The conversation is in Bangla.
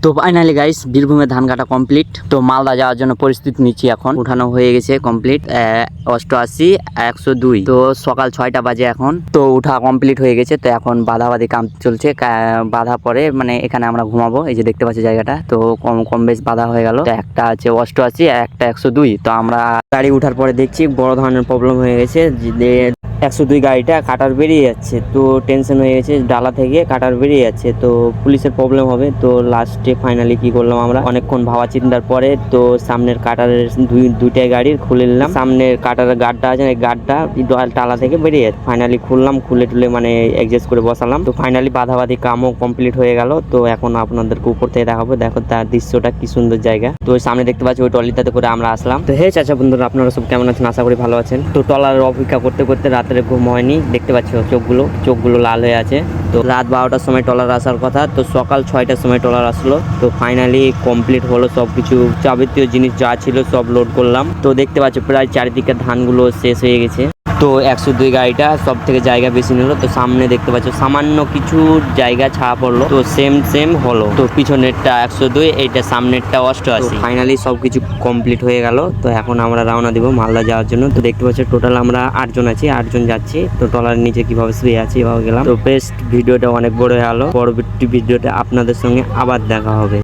তো ফাইনালি গাইস বীরভূমে ধান কাটা কমপ্লিট। তো মালদা যাওয়ার জন্য পরিস্থিতি নিচ্ছি, এখন উঠানো হয়ে গেছে কমপ্লিট 88 102। তো সকাল 6টা বাজে এখন, তো উঠা কমপ্লিট হয়ে গেছে। তো এখন বাঁধাবাঁধি কাম চলছে, বাঁধা পরে মানে এখানে আমরা ঘুমাবো। এই যে দেখতে পাচ্ছি জায়গাটা, তো কম বেশ বাঁধা হয়ে গেল। তো একটা আছে 88 একটা 102। তো আমরা গাড়ি উঠার পরে দেখছি বড় ধরনের প্রবলেম হয়ে গেছে, যে 102 গাড়িটা কাটার বেরিয়ে যাচ্ছে। তো টেনশন হয়ে গেছে, ডালা থেকে কাটার বেরিয়ে যাচ্ছে, তো পুলিশের প্রবলেম হবে। তো লাস্টে ফাইনালি কি করলাম, আমরা অনেকক্ষণ ভাবা চিন্তার পরে তো সামনের কাটারের দুইটাই গাড়ির খুলে নিলাম। সামনের কাটারের গার্ডটা আছে, এই গার্ডটা ডালা থেকে বেরিয়ে যাচ্ছে। ফাইনালি খুললাম, খুলে টুলে মানে অ্যাডজাস্ট করে বসালাম। তো ফাইনালি বাধাবাধি কামও কমপ্লিট হয়ে গেল। তো এখন আপনাদেরকে উপর থেকে দেখাবো, দেখো তার দৃশ্যটা কি সুন্দর জায়গা। তো সামনে দেখতে পাচ্ছি ওই ট্রলিটাতে করে আমরা আসলাম। তো হে চাচা বন্ধুরা, আপনারা সব কেমন আছেন? আশা করি ভালো আছেন। তো ট্রলার অপেক্ষা করতে করতে রাতের ঘুম হয়নি, দেখতে পাচ্ছ চোখগুলো লাল হয়ে আছে। তো রাত 12টার সময় ট্রলার আসার কথা, তো সকাল 6টার সময় ট্রলার আসলো। তো ফাইনালি কমপ্লিট হলো, সব কিছু যাবতীয় জিনিস যা ছিল সব লোড করলাম। তো দেখতে পাচ্ছ প্রায় চারিদিকে ধানগুলো শেষ হয়ে গেছে। তো 102 গাড়িটা সব থেকে জায়গা বেশি নিল। তো সামনে দেখতে পাচ্ছ সামান্য কিছু জায়গা ছাড়া পড়লো, তো সেম হলো। তো পিছনেরটা 102, এইটা সামনেরটা 88। ফাইনালি সবকিছু কমপ্লিট হয়ে গেল। তো এখন আমরা রওনা দিব মালদা যাওয়ার জন্য। তো দেখতে পাচ্ছ টোটাল আমরা 8 জন আছি, 8 জন যাচ্ছি। তো ট্রলার নিচে কিভাবে শুয়ে আছি এভাবে গেলাম। তো বেস্ট ভিডিওটা অনেক বড় হয়ে গেল, পরবর্তী ভিডিওটা আপনাদের সঙ্গে আবার দেখা হবে।